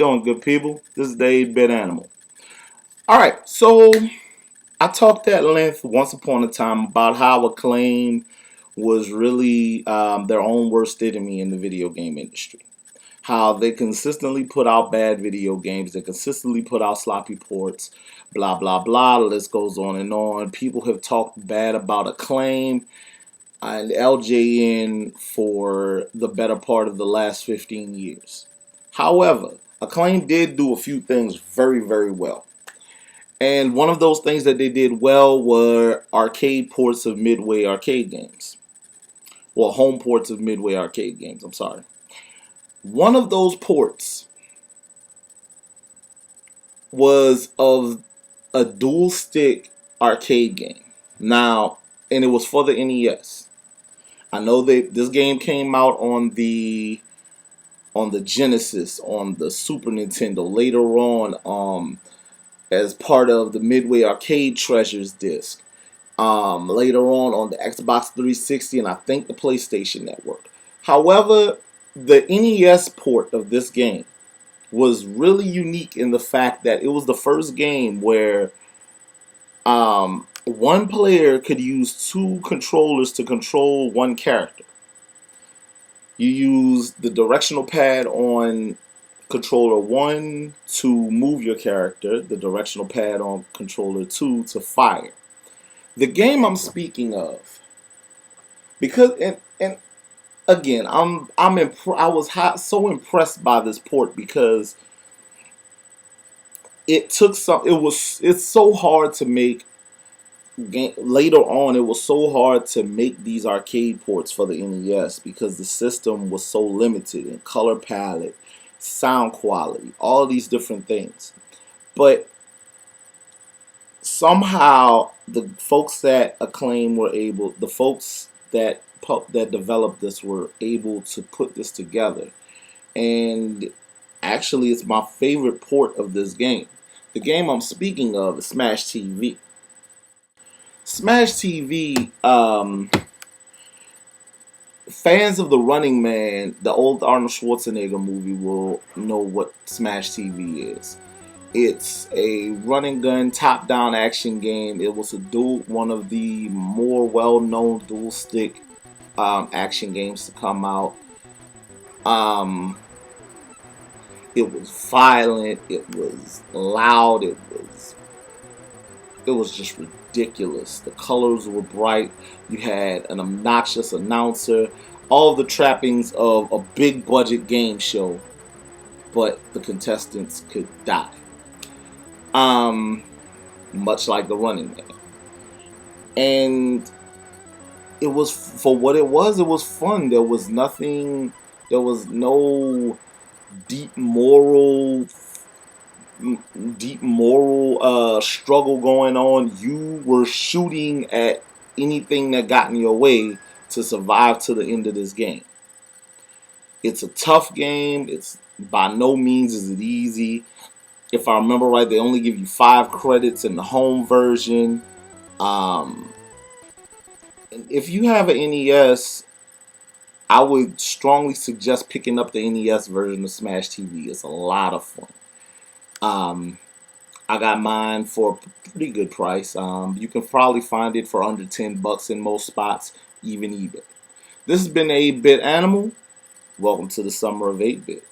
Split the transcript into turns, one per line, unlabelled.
doing, good people? This is the 8-Bit Animal. Alright, so I talked at length once upon a time about how Acclaim was really their own worst enemy in the video game industry. How they consistently put out bad video games, they consistently put out sloppy ports, blah, blah, blah. The list goes on and on. People have talked bad about Acclaim and LJN for the better part of the last 15 years. However, Acclaim did do a few things very, very well. And one of those things that they did well were arcade ports of Midway arcade games. Well, home ports of Midway arcade games, I'm sorry. One of those ports was of a dual stick arcade game. Now, and it was for the NES. I know that this game came out on the Genesis, on the Super Nintendo, later on as part of the Midway Arcade Treasures disc. Later on the Xbox 360 and I think the PlayStation Network. However, the NES port of this game was really unique in the fact that it was the first game where one player could use two controllers to control one character. You use the directional pad on controller 1 to move your character, the directional pad on controller 2 to fire. The game I'm speaking of, because and again, I was so impressed by this port because it's so hard to make. Later on, it was so hard to make these arcade ports for the NES because the system was so limited in color palette, sound quality, all these different things. But somehow the folks that Acclaim were able, the folks that developed this were able to put this together. And actually, it's my favorite port of this game. The game I'm speaking of is Smash TV. Smash TV, fans of The Running Man, the old Arnold Schwarzenegger movie, will know what Smash TV is. It's a run and gun top-down action game. It was one of the more well-known dual stick action games to come out. It was violent. It was loud. It was just ridiculous. The colors were bright. You had an obnoxious announcer. All the trappings of a big budget game show, but the contestants could die. Much like The Running Man. And it was, for what it was fun. There was no deep moral struggle going on. You were shooting at anything that got in your way to survive to the end of this game. It's a tough game. It's by no means is it easy. If I remember right, they only give you 5 credits in the home version. If you have an NES, I would strongly suggest picking up the NES version of Smash TV. It's a lot of fun. I got mine for a pretty good price. You can probably find it for under $10 in most spots, even eBay. This has been 8-Bit Animal. Welcome to the summer of 8-Bit.